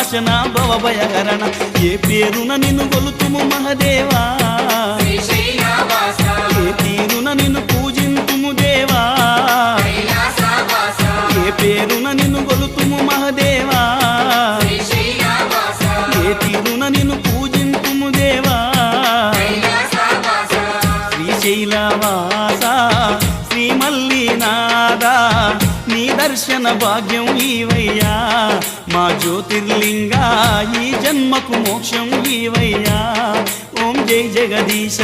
నాశన భవభయహరణ ఏ పేరున నిన్ను గొలుతుము మహదేవా ఏ తీరున నిన్ను పూజింతుము దేవా ఏ పేరున నిన్ను గొలుతుము మహదేవా ఏ తీరున నిన్ను పూజింతుము దేవా శ్రీశైలవాస శ్రీ మల్లినాథ నీ దర్శన భాగ్యం ఈవయ్యా మా జ్యోతిర్లింగా ఈ జన్మకు మోక్షం ఈవయ్యా ఓం జై జగదీశ